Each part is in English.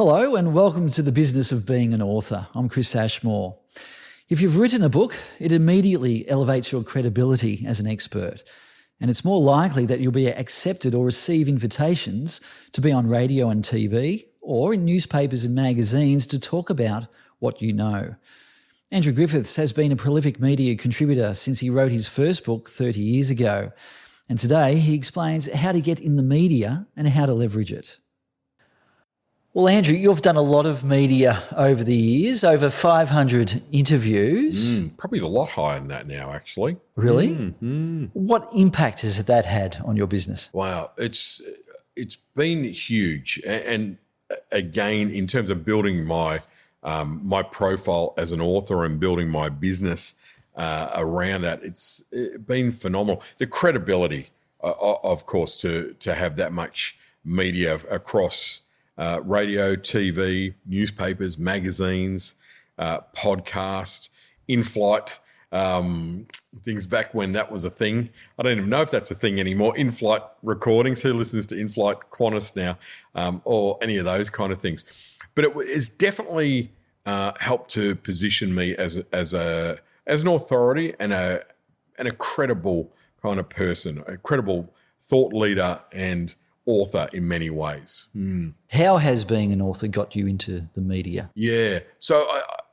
Hello and welcome to the Business of Being an Author. I'm Chris Ashmore. If you've written a book, it immediately elevates your credibility as an expert, and it's more likely that you'll be accepted or receive invitations to be on radio and TV or in newspapers and magazines to talk about what you know. Andrew Griffiths has been a prolific media contributor since he wrote his first book 30 years ago, and today he explains how to get in the media and how to leverage it. Well, Andrew, you've done a lot of media over the years, over 500 interviews. Probably a lot higher than that now, actually. Really? What impact has that had on your business? Wow, it's been huge. And again, in terms of building my my profile as an author and building my business around that, it's been phenomenal. The credibility, of course, to have that much media across radio, TV, newspapers, magazines, podcast, in-flight, things back when that was a thing. I don't even know if that's a thing anymore. In-flight recordings, who listens to in-flight Qantas now, or any of those kind of things. But it has definitely helped to position me as an authority and a credible kind of person, a credible thought leader and author in many ways. How has being an author got you into the media? Yeah. So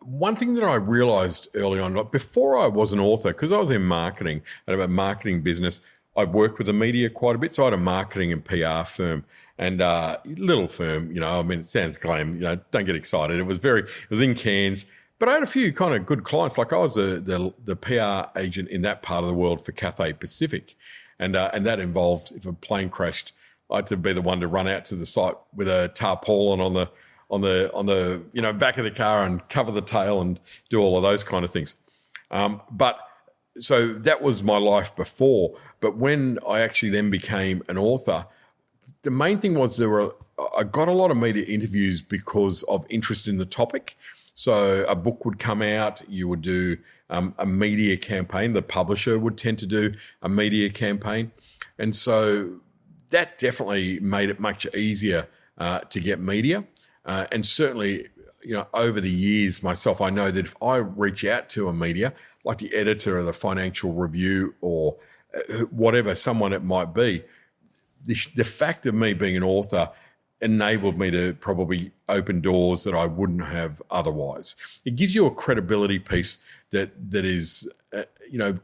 one thing that I realised early on, like before I was an author, because I was in marketing and a marketing business, I worked with the media quite a bit. So I had a marketing and PR firm and little firm, I mean, it sounds glam, don't get excited. It was in Cairns. But I had a few kind of good clients. Like I was the PR agent in that part of the world for Cathay Pacific. And that involved, if a plane crashed, I had to be the one to run out to the site with a tarpaulin on the back of the car and cover the tail and do all of those kind of things. But so that was my life before. But when I actually then became an author, the main thing was I got a lot of media interviews because of interest in the topic. So a book would come out, you would do a media campaign. The publisher would tend to do a media campaign. And so that definitely made it much easier to get media. And certainly, over the years myself, I know that if I reach out to a media, like the editor of the Financial Review or whatever, someone it might be, the fact of me being an author enabled me to probably open doors that I wouldn't have otherwise. It gives you a credibility piece that is,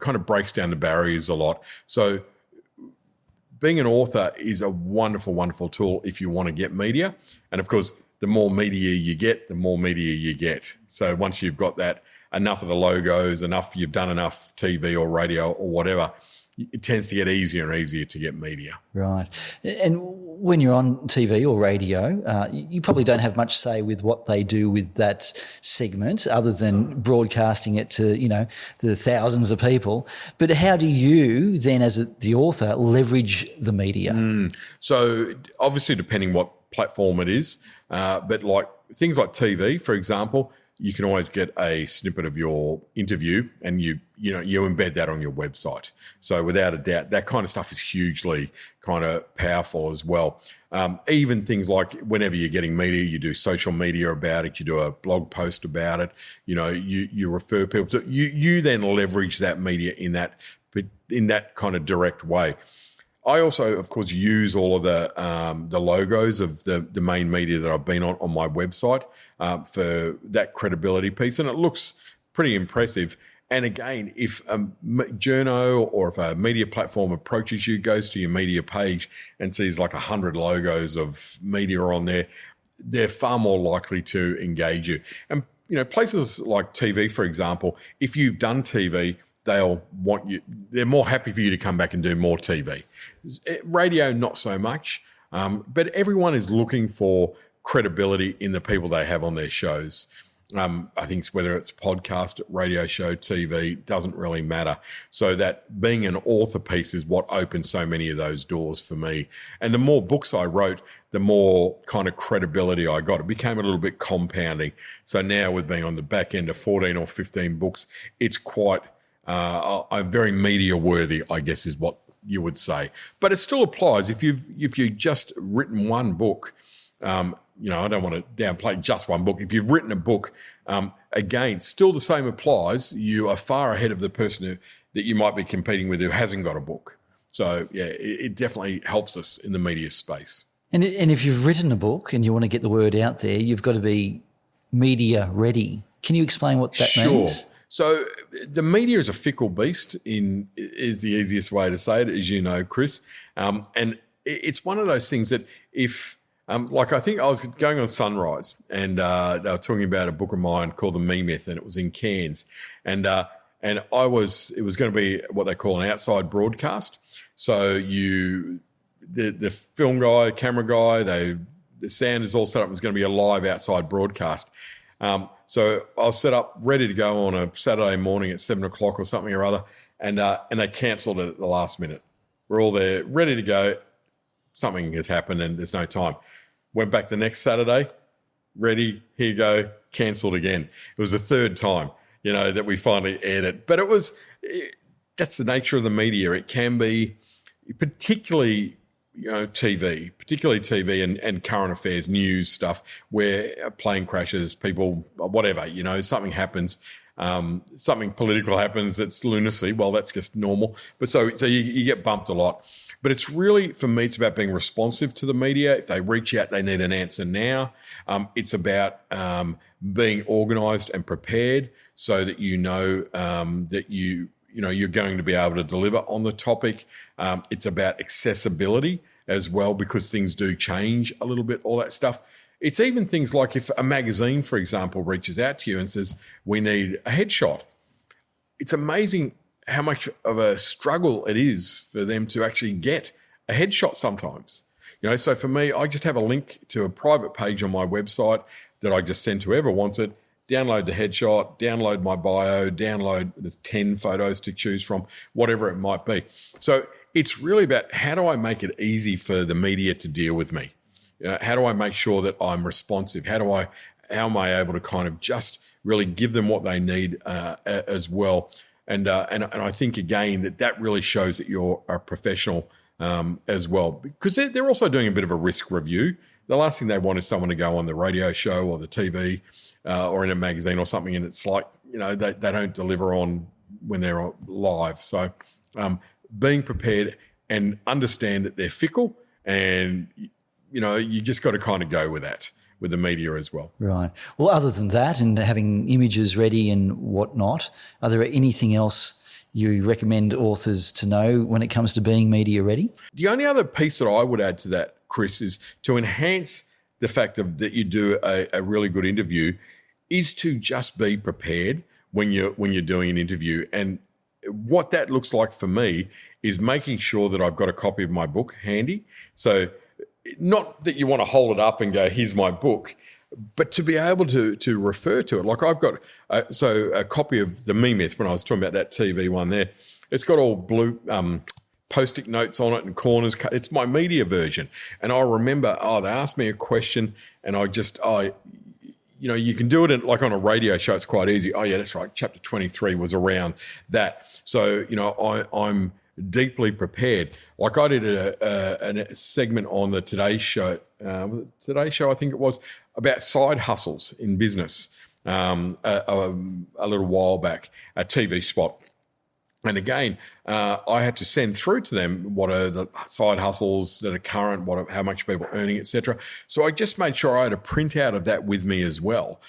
kind of breaks down the barriers a lot. So being an author is a wonderful, wonderful tool if you want to get media. And of course, the more media you get, the more media you get. So once you've got that, enough of the logos, you've done enough TV or radio or whatever, it tends to get easier and easier to get media. Right. And when you're on TV or radio, you probably don't have much say with what they do with that segment other than broadcasting it to, the thousands of people. But how do you then, as the author, leverage the media? So obviously depending what platform it is, but like things like TV, for example, you can always get a snippet of your interview and you embed that on your website. So without a doubt, that kind of stuff is hugely kind of powerful as well. Even things like whenever you're getting media, you do social media about it, you do a blog post about it, you refer people to, you then leverage that media in that kind of direct way. I also, of course, use all of the logos of the main media that I've been on my website for that credibility piece, and it looks pretty impressive. And again, if a journo or if a media platform approaches you, goes to your media page and sees like 100 logos of media on there, they're far more likely to engage you. And, places like TV, for example, if you've done TV, they'll want you, they're more happy for you to come back and do more TV. Radio, not so much, but everyone is looking for credibility in the people they have on their shows. I think whether it's podcast, radio show, TV, doesn't really matter. So that being an author piece is what opened so many of those doors for me. And the more books I wrote, the more kind of credibility I got. It became a little bit compounding. So now with being on the back end of 14 or 15 books, it's quite very media worthy, I guess is what you would say. But it still applies. If you've just written one book, I don't want to downplay just one book. If you've written a book, again, still the same applies. You are far ahead of the person that you might be competing with who hasn't got a book. So, yeah, it definitely helps us in the media space. And if you've written a book and you want to get the word out there, you've got to be media ready. Can you explain what that means? Sure. So the media is a fickle beast is the easiest way to say it, as you know, Chris. And it's one of those things that if I think I was going on Sunrise and they were talking about a book of mine called The Me Myth, and it was in Cairns. And it was going to be what they call an outside broadcast. So the film guy, camera guy, the sound is all set up. It's going to be a live outside broadcast. So I was set up, ready to go on a Saturday morning at 7 o'clock or something or other, and they cancelled it at the last minute. We're all there, ready to go. Something has happened and there's no time. Went back the next Saturday, ready, here you go, cancelled again. It was the third time, that we finally aired it. But that's the nature of the media. It can be particularly TV and current affairs, news stuff, where plane crashes, people, whatever, something happens, something political happens that's lunacy. Well, that's just normal. But so you get bumped a lot. But it's really, for me, it's about being responsive to the media. If they reach out, they need an answer now. It's about being organised and prepared so that that you're going to be able to deliver on the topic. It's about accessibility as well, because things do change a little bit, all that stuff. It's even things like if a magazine, for example, reaches out to you and says, we need a headshot. It's amazing how much of a struggle it is for them to actually get a headshot sometimes. So for me, I just have a link to a private page on my website that I just send to whoever wants it. Download the headshot, download my bio, there's 10 photos to choose from, whatever it might be. So it's really about how do I make it easy for the media to deal with me? How do I make sure that I'm responsive? How am I able to kind of just really give them what they need as well? And I think, again, that really shows that you're a professional as well, because they're also doing a bit of a risk review. The last thing they want is someone to go on the radio show or the TV or in a magazine or something, and it's like, they don't deliver on when they're live. So being prepared and understand that they're fickle, and, you just got to kind of go with that, with the media as well. Right. Well, other than that and having images ready and whatnot, are there anything else you recommend authors to know when it comes to being media ready? The only other piece that I would add to that, Chris, is to enhance the fact that you do a really good interview, is to just be prepared when you're doing an interview. And what that looks like for me is making sure that I've got a copy of my book handy. So not that you want to hold it up and go, here's my book, but to be able to refer to it. Like I've got a copy of The Me Myth, when I was talking about that TV one there. It's got all blue Post-it notes on it and corners. It's my media version. And I remember, they asked me a question and you can do it like on a radio show. It's quite easy. Oh, yeah, that's right. Chapter 23 was around that. So, I'm deeply prepared. Like I did a segment on the Today Show, I think it was, about side hustles in business a little while back, a TV spot. And again, I had to send through to them what are the side hustles that are current, how much people are earning, etc. So I just made sure I had a printout of that with me as well,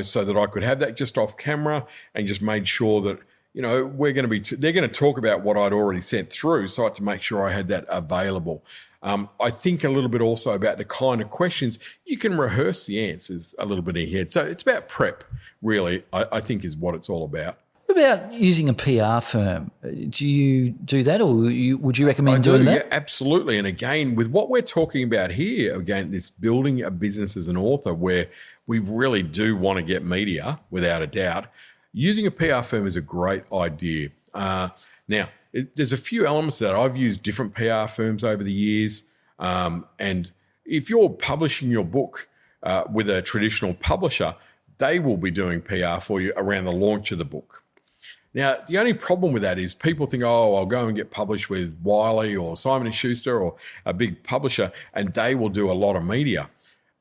so that I could have that just off camera, and just made sure that, they're going to talk about what I'd already sent through. So I had to make sure I had that available. I think a little bit also about the kind of questions you can rehearse the answers a little bit in your head. So it's about prep, really, I think is what it's all about. What about using a PR firm? Do you do that, or would you recommend doing that? Yeah, absolutely. And again, with what we're talking about here, again, this building a business as an author where we really do want to get media, without a doubt, using a PR firm is a great idea. Now, there's a few elements that I've used different PR firms over the years. And if you're publishing your book with a traditional publisher, they will be doing PR for you around the launch of the book. Now, the only problem with that is people think, I'll go and get published with Wiley or Simon & Schuster or a big publisher, and they will do a lot of media.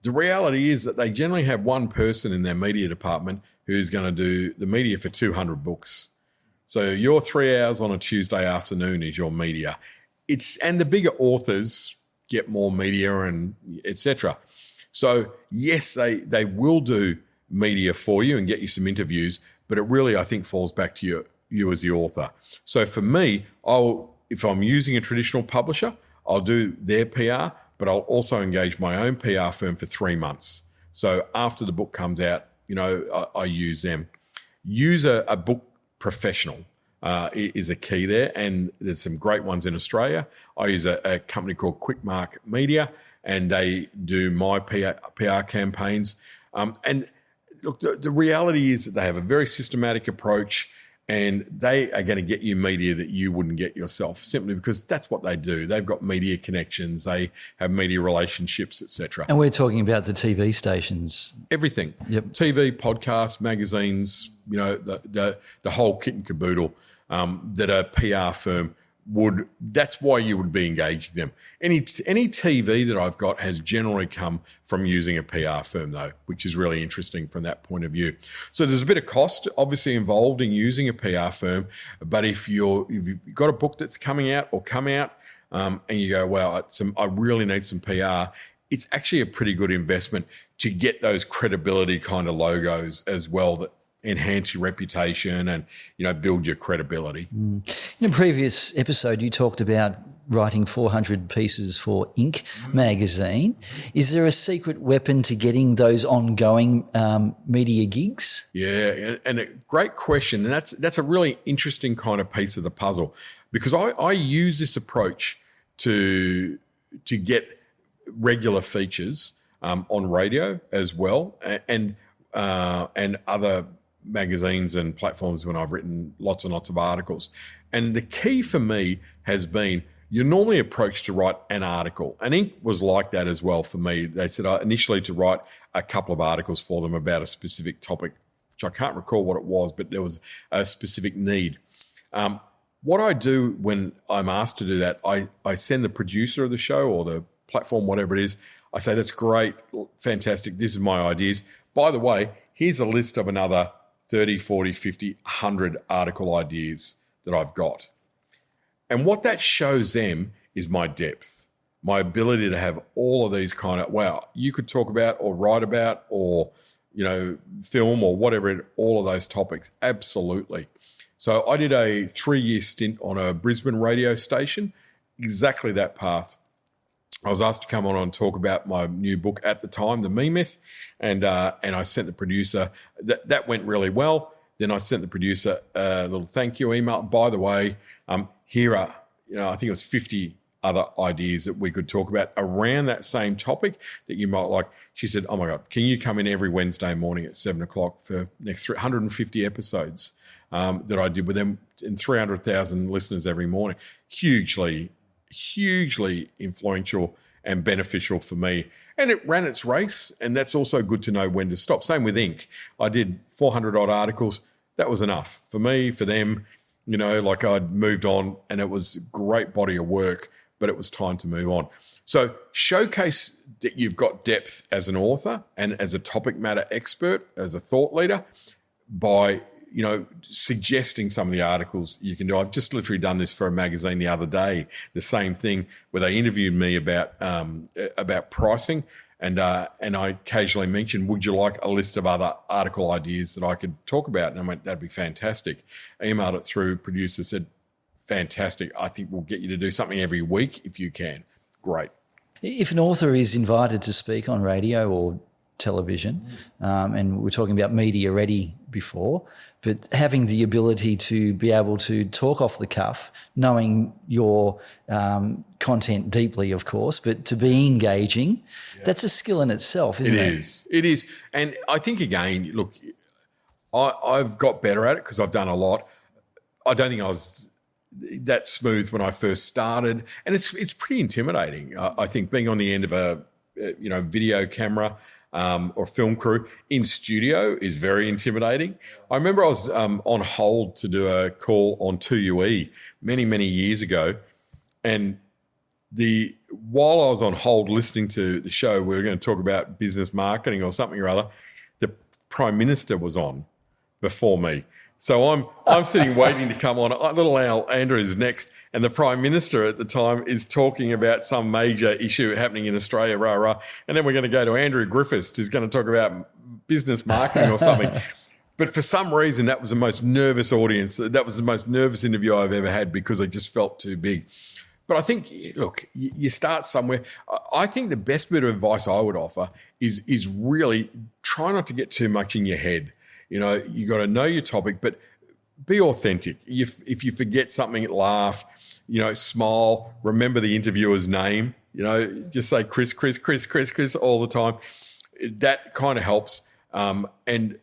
the reality is that they generally have one person in their media department who's going to do the media for 200 books. So your 3 hours on a Tuesday afternoon is your media. And the bigger authors get more media and etc. So yes, they will do media for you and get you some interviews, but it really, I think, falls back to you as the author. So for me, if I'm using a traditional publisher, I'll do their PR, but I'll also engage my own PR firm for 3 months. So after the book comes out, I use them. Use a book professional is a key there, and there's some great ones in Australia. I use a company called Quickmark Media, and they do my PR campaigns. And look, the reality is that they have a very systematic approach, and they are going to get you media that you wouldn't get yourself, simply because that's what they do. They've got media connections, they have media relationships, etc. And we're talking about the TV stations. Everything. Yep. TV, podcasts, magazines, the whole kit and caboodle that a PR firm that's why you would be engaging them. Any TV that I've got has generally come from using a PR firm though, which is really interesting from that point of view. So there's a bit of cost obviously involved in using a PR firm, but if you've got a book that's coming out or come out and you go, wow, I really need some PR, it's actually a pretty good investment to get those credibility kind of logos as well that enhance your reputation and, build your credibility. In a previous episode, you talked about writing 400 pieces for Inc. magazine. Is there a secret weapon to getting those ongoing media gigs? Yeah, and a great question. And that's a really interesting kind of piece of the puzzle, because I use this approach to get regular features on radio as well, and other magazines and platforms when I've written lots and lots of articles. And the key for me has been, you're normally approached to write an article. And Inc. was like that as well for me. They said initially to write a couple of articles for them about a specific topic, which I can't recall what it was, but there was a specific need. What I do when I'm asked to do that, I send the producer of the show or the platform, whatever it is, I say, that's great, fantastic, this is my ideas. By the way, here's a list of another 30, 40, 50, 100 article ideas that I've got. And what that shows them is my depth, my ability to have all of these kind of, wow, you could talk about or write about or, film or whatever, all of those topics. Absolutely. So I did a 3-year stint on a Brisbane radio station, exactly that path. I was asked to come on and talk about my new book at the time, The Me Myth, and I sent the producer. That went really well. Then I sent the producer a little thank you email. By the way, here are, I think it was 50 other ideas that we could talk about around that same topic that you might like. She said, oh my God, can you come in every Wednesday morning at 7:00 for next 150 episodes that I did with them, and 300,000 listeners every morning. Hugely influential and beneficial for me. And it ran its race, and that's also good to know when to stop. Same with Inc. I did 400 odd articles. That was enough for me, for them, I'd moved on, and it was a great body of work, but it was time to move on. So showcase that you've got depth as an author and as a topic matter expert, as a thought leader, by suggesting some of the articles you can do. I've just literally done this for a magazine the other day, the same thing, where they interviewed me about pricing, and I casually mentioned, would you like a list of other article ideas that I could talk about? And I went, that'd be fantastic. I emailed it through, producer said, fantastic. I think we'll get you to do something every week if you can. Great. If an author is invited to speak on radio or television, and we're talking about media ready before, but having the ability to be able to talk off the cuff, knowing your content deeply, of course, but to be engaging, that's a skill in itself, isn't it? It is. And I think, again, look, I've got better at it because I've done a lot. I don't think I was that smooth when I first started, and it's pretty intimidating. I think being on the end of a video camera or film crew in studio is very intimidating. I remember I was on hold to do a call on 2UE many years ago, and while I was on hold listening to the show, we were going to talk about business marketing or something or other. The Prime Minister was on before me. So I'm sitting waiting to come on. Little Andrew is next, and the Prime Minister at the time is talking about some major issue happening in Australia, rah, rah. And then we're going to go to Andrew Griffiths, who's going to talk about business marketing or something. But for some reason, that was the most nervous audience. That was the most nervous interview I've ever had because it just felt too big. But I think, look, you start somewhere. I think the best bit of advice I would offer is really try not to get too much in your head. You know, you got to know your topic, but be authentic. If you forget something, laugh, smile, remember the interviewer's name, just say Chris all the time. That kind of helps. And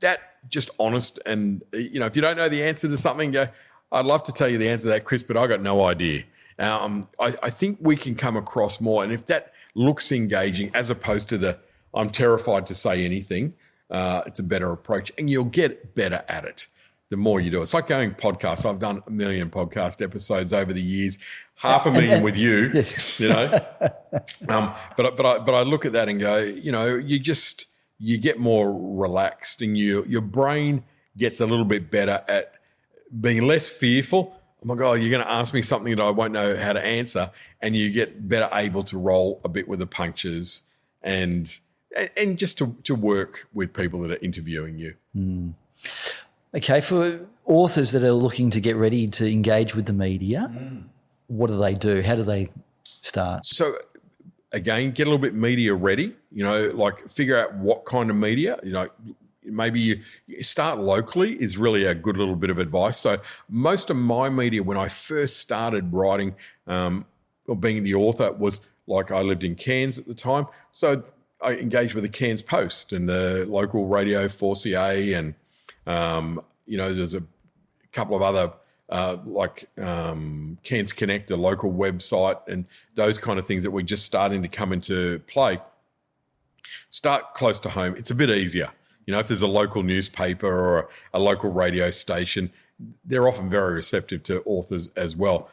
that just honest. And, if you don't know the answer to something, go, I'd love to tell you the answer to that, Chris, but I got no idea. I think we can come across more. And if that looks engaging as opposed to I'm terrified to say anything, it's a better approach, and you'll get better at it the more you do it. It's like going podcasts. I've done 1 million podcast episodes over the years, 500,000 with you, But I look at that and go, you get more relaxed, and your brain gets a little bit better at being less fearful. Oh my God, you're going to ask me something that I won't know how to answer, and you get better able to roll a bit with the punches and just to work with people that are interviewing you. Mm. Okay, for authors that are looking to get ready to engage with the media, what do they do? How do they start? So, again, get a little bit media ready, like figure out what kind of media, maybe you start locally is really a good little bit of advice. So most of my media when I first started writing or being the author was like I lived in Cairns at the time. So I engaged with the Cairns Post and the local radio 4CA and, there's a couple of other Cairns Connect, a local website, and those kind of things that we're just starting to come into play. Start close to home. It's a bit easier. If there's a local newspaper or a local radio station, they're often very receptive to authors as well.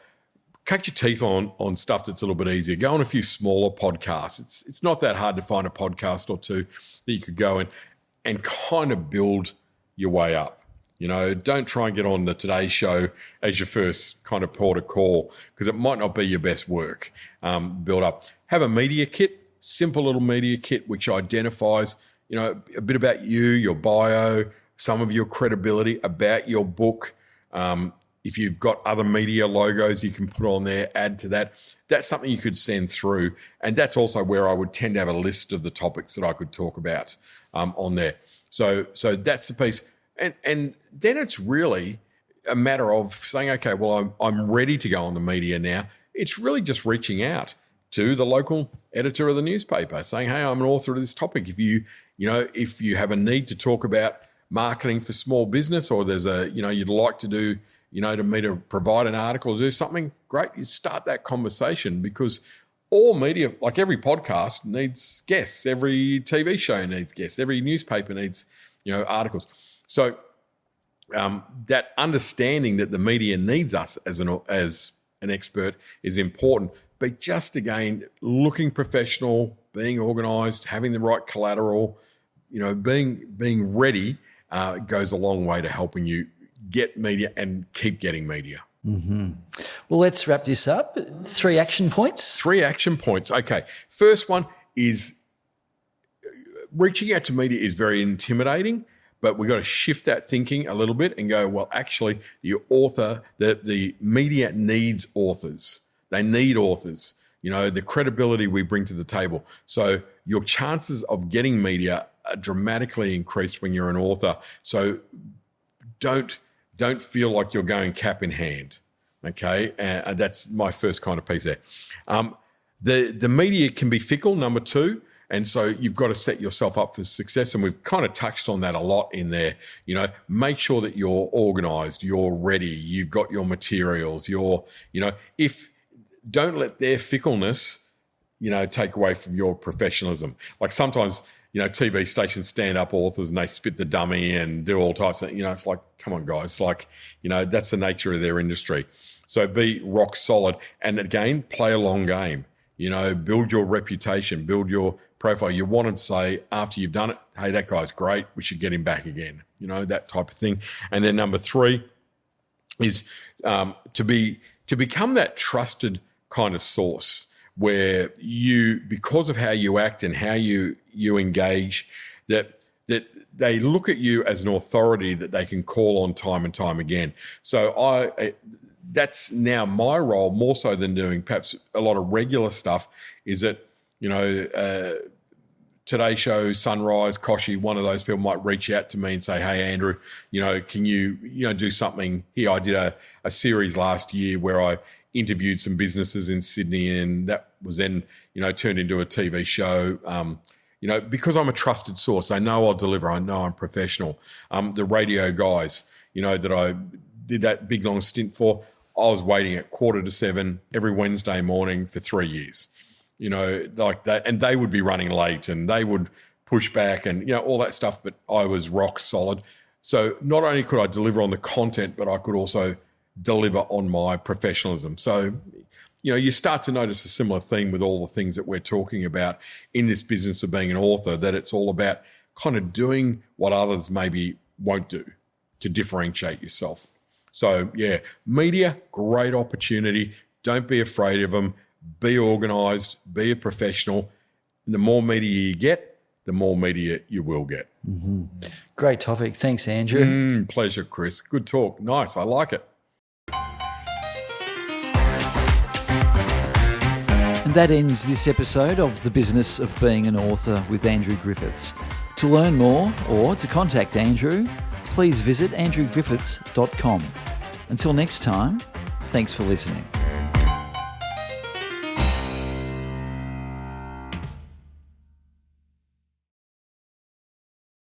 Cut your teeth on stuff that's a little bit easier. Go on a few smaller podcasts. It's not that hard to find a podcast or two that you could go in and kind of build your way up. Don't try and get on the Today Show as your first kind of port of call because it might not be your best work. Build up. Have a media kit, simple little media kit which identifies, a bit about you, your bio, some of your credibility about your book. If you've got other media logos you can put on there, add to that. That's something you could send through. And that's also where I would tend to have a list of the topics that I could talk about on there. So that's the piece. And then it's really a matter of saying, okay, well, I'm ready to go on the media now. It's really just reaching out to the local editor of the newspaper saying, hey, I'm an author of this topic. If you have a need to talk about marketing for small business or there's you'd like to do, to me to provide an article or do something, great. You start that conversation because all media, like every podcast needs guests, every TV show needs guests, every newspaper needs, articles. So that understanding that the media needs us as an expert is important. But just again, looking professional, being organised, having the right collateral, being ready goes a long way to helping you get media and keep getting media. Mm-hmm. Well, let's wrap this up. 3 action points. 3 action points. Okay. First one is reaching out to media is very intimidating, but we've got to shift that thinking a little bit and go, well, actually, the media needs authors. They need authors, the credibility we bring to the table. So your chances of getting media are dramatically increased when you're an author. So don't feel like you're going cap in hand, okay? That's my first kind of piece there. The media can be fickle, number 2, and so you've got to set yourself up for success, and we've kind of touched on that a lot in there. Make sure that you're organised, you're ready, you've got your materials, don't let their fickleness, take away from your professionalism. Like sometimes, TV stations stand up authors and they spit the dummy and do all types of, it's like, come on guys, that's the nature of their industry. So be rock solid. And again, play a long game. Build your reputation, build your profile. You want to say after you've done it, hey, that guy's great. We should get him back again. That type of thing. And then number 3 is to become that trusted kind of source where you, because of how you act and how you engage, that they look at you as an authority that they can call on time and time again. So that's now my role, more so than doing perhaps a lot of regular stuff, is that, Today Show, Sunrise, Koshy, one of those people might reach out to me and say, hey, Andrew, can you, do something here? I did a series last year where I interviewed some businesses in Sydney, and that was then, turned into a TV show. Because I'm a trusted source, I know I'll deliver. I know I'm professional. The radio guys, that I did that big long stint for, I was waiting at 6:45 every Wednesday morning for 3 years, like that. And they would be running late and they would push back and, all that stuff, but I was rock solid. So not only could I deliver on the content, but I could also deliver on my professionalism. So, you start to notice a similar theme with all the things that we're talking about in this business of being an author, that it's all about kind of doing what others maybe won't do to differentiate yourself. So, yeah, media, great opportunity. Don't be afraid of them. Be organised, be a professional. And the more media you get, the more media you will get. Mm-hmm. Great topic. Thanks, Andrew. Pleasure, Chris. Good talk. Nice. I like it. And that ends this episode of The Business of Being an Author with Andrew Griffiths. To learn more or to contact Andrew, please visit andrewgriffiths.com. Until next time, thanks for listening.